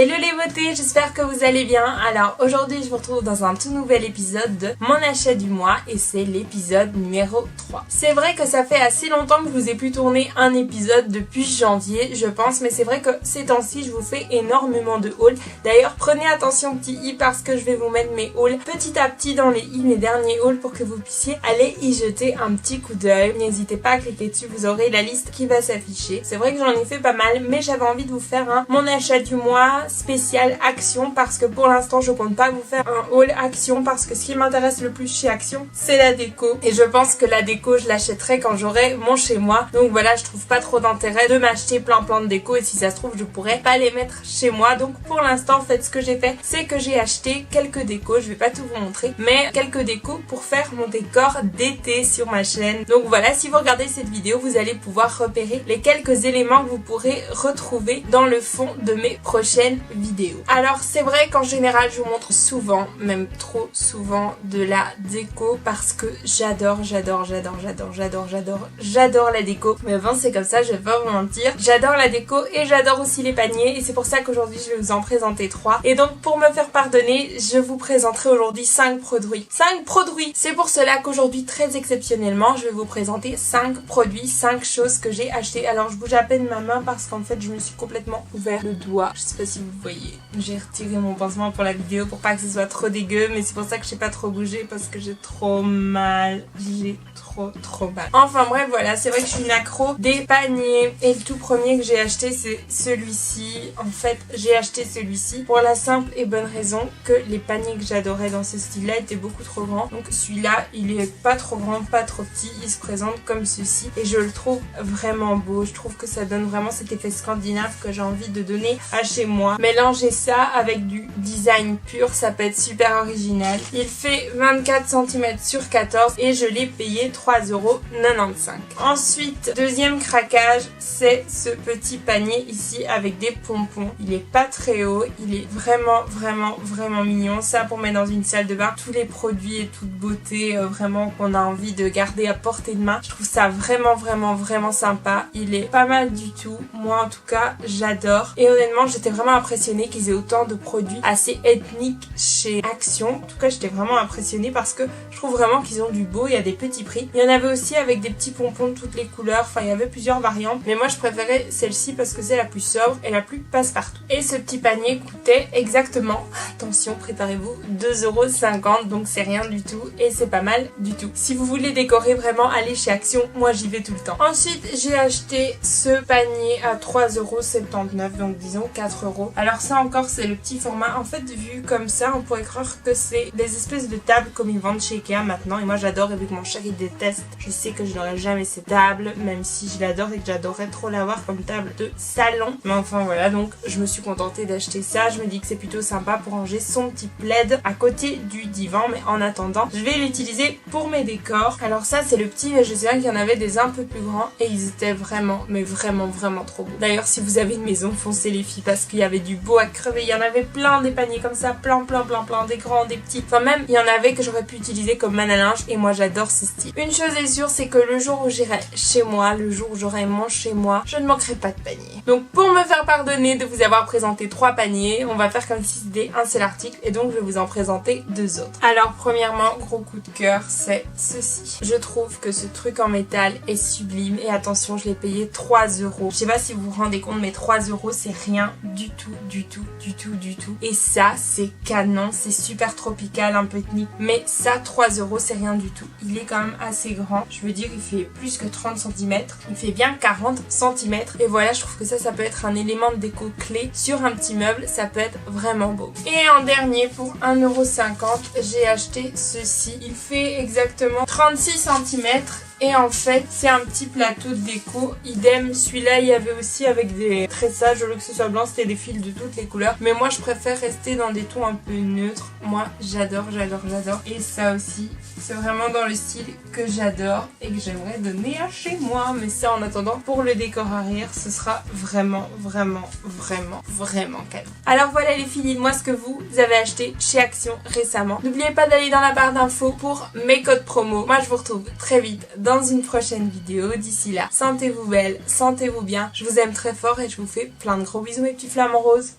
Hello les beautés, j'espère que vous allez bien. Alors aujourd'hui je vous retrouve dans un tout nouvel épisode de mon achat du mois et c'est l'épisode numéro 3. C'est vrai que ça fait assez longtemps que je vous ai pu tourner un épisode depuis janvier je pense, mais c'est vrai que ces temps-ci je vous fais énormément de hauls. D'ailleurs prenez attention aux petits i parce que je vais vous mettre mes hauls petit à petit dans les i, mes derniers hauls pour que vous puissiez aller y jeter un petit coup d'œil. N'hésitez pas à cliquer dessus, vous aurez la liste qui va s'afficher. C'est vrai que j'en ai fait pas mal mais j'avais envie de vous faire un mon achat du mois spécial Action parce que pour l'instant je compte pas vous faire un haul Action parce que ce qui m'intéresse le plus chez Action c'est la déco et je pense que la déco je l'achèterai quand j'aurai mon chez moi, donc voilà, je trouve pas trop d'intérêt de m'acheter plein de déco et si ça se trouve je pourrais pas les mettre chez moi. Donc pour l'instant en fait ce que j'ai fait c'est que j'ai acheté quelques décos, je vais pas tout vous montrer mais quelques décos pour faire mon décor d'été sur ma chaîne. Donc voilà, si vous regardez cette vidéo vous allez pouvoir repérer les quelques éléments que vous pourrez retrouver dans le fond de mes prochaines vidéos. Alors c'est vrai qu'en général je vous montre souvent, même trop souvent, de la déco parce que j'adore la déco. Mais avant c'est comme ça, je vais pas vous mentir, j'adore la déco et j'adore aussi les paniers et c'est pour ça qu'aujourd'hui je vais vous en présenter 3. Et donc pour me faire pardonner, je vous présenterai aujourd'hui 5 produits. 5 produits, c'est pour cela qu'aujourd'hui très exceptionnellement je vais vous présenter 5 produits, 5 choses que j'ai achetées. Alors je bouge à peine ma main parce qu'en fait je me suis complètement ouvert le doigt, je sais pas si vous voyez, j'ai retiré mon pansement pour la vidéo pour pas que ce soit trop dégueu, mais c'est pour ça que je sais pas trop bouger parce que j'ai trop mal, j'ai trop mal. Enfin bref voilà, c'est vrai que je suis une accro des paniers et le tout premier que j'ai acheté c'est celui-ci. En fait j'ai acheté celui-ci pour la simple et bonne raison que les paniers que j'adorais dans ce style là étaient beaucoup trop grands, donc celui-là il est pas trop grand, pas trop petit, il se présente comme ceci et je le trouve vraiment beau. Je trouve que ça donne vraiment cet effet scandinave que j'ai envie de donner à chez moi. Mélanger ça avec du design pur, ça peut être super original. Il fait 24 cm sur 14 et je l'ai payé 3,95 €. Ensuite, deuxième craquage, c'est ce petit panier ici avec des pompons. Il est pas très haut, il est vraiment mignon. Ça pour mettre dans une salle de bain, tous les produits et toute beauté vraiment qu'on a envie de garder à portée de main. Je trouve ça vraiment sympa. Il est pas mal du tout. Moi en tout cas, j'adore. Et honnêtement, j'étais vraiment impressionnée qu'ils aient autant de produits assez ethniques chez Action. En tout cas, j'étais vraiment impressionnée parce que je trouve vraiment qu'ils ont du beau. Il y a des petits prix. Il y en avait aussi avec des petits pompons de toutes les couleurs. Enfin, il y avait plusieurs variantes. Mais moi, je préférais celle-ci parce que c'est la plus sobre et la plus passe-partout. Et ce petit panier coûtait exactement, attention, préparez-vous, 2,50 €. Donc c'est rien du tout et c'est pas mal du tout. Si vous voulez décorer vraiment, allez chez Action. Moi, j'y vais tout le temps. Ensuite, j'ai acheté ce panier à 3,79 €. Donc disons 4 €. Alors ça encore, c'est le petit format. En fait, vu comme ça, on pourrait croire que c'est des espèces de tables comme ils vendent chez Ikea maintenant. Et moi, j'adore. Et vu que mon chéri déteste, je sais que je n'aurai jamais ces tables, même si je l'adore et que j'adorerais trop l'avoir comme table de salon. Mais enfin voilà, donc je me suis contentée d'acheter ça. Je me dis que c'est plutôt sympa pour ranger son petit plaid à côté du divan. Mais en attendant, je vais l'utiliser pour mes décors. Alors ça, c'est le petit. Je sais bien qu'il y en avait des un peu plus grands et ils étaient vraiment trop beaux. D'ailleurs, si vous avez une maison, foncez les filles parce qu'il y avait du beau à crever. Il y en avait plein des paniers comme ça, plein, des grands, des petits. Enfin même, il y en avait que j'aurais pu utiliser comme manne à linge et moi j'adore ce style. Une chose est sûre, c'est que le jour où j'irai chez moi, le jour où j'aurai mon chez moi, je ne manquerai pas de panier. Donc pour me faire pardonner de vous avoir présenté 3 paniers, on va faire comme si c'était un seul article et donc je vais vous en présenter 2 autres. Alors premièrement, gros coup de cœur, c'est ceci. Je trouve que ce truc en métal est sublime et attention, je l'ai payé 3 €. Je sais pas si vous vous rendez compte mais 3 € c'est rien du tout. Et ça c'est canon, c'est super tropical, un peu ethnique. Mais ça 3 € c'est rien du tout. Il est quand même assez grand. Je veux dire il fait plus que 30 cm. Il fait bien 40 cm. Et voilà, je trouve que ça peut être un élément de déco clé sur un petit meuble. Ça peut être vraiment beau. Et en dernier pour 1,50 €, j'ai acheté ceci. Il fait exactement 36 cm. Et en fait, c'est un petit plateau de déco. Idem, celui-là, il y avait aussi avec des tressages. Au lieu que ce soit blanc, c'était des fils de toutes les couleurs. Mais moi, je préfère rester dans des tons un peu neutres. Moi, j'adore. Et ça aussi, c'est vraiment dans le style que j'adore et que j'aimerais donner à chez moi. Mais ça, en attendant, pour le décor arrière, ce sera vraiment canon. Alors voilà les filles, dites-moi ce que vous avez acheté chez Action récemment. N'oubliez pas d'aller dans la barre d'infos pour mes codes promo. Moi, je vous retrouve très vite dans une prochaine vidéo. D'ici là, sentez-vous belle, sentez-vous bien. Je vous aime très fort et je vous fais plein de gros bisous mes petits flamants roses.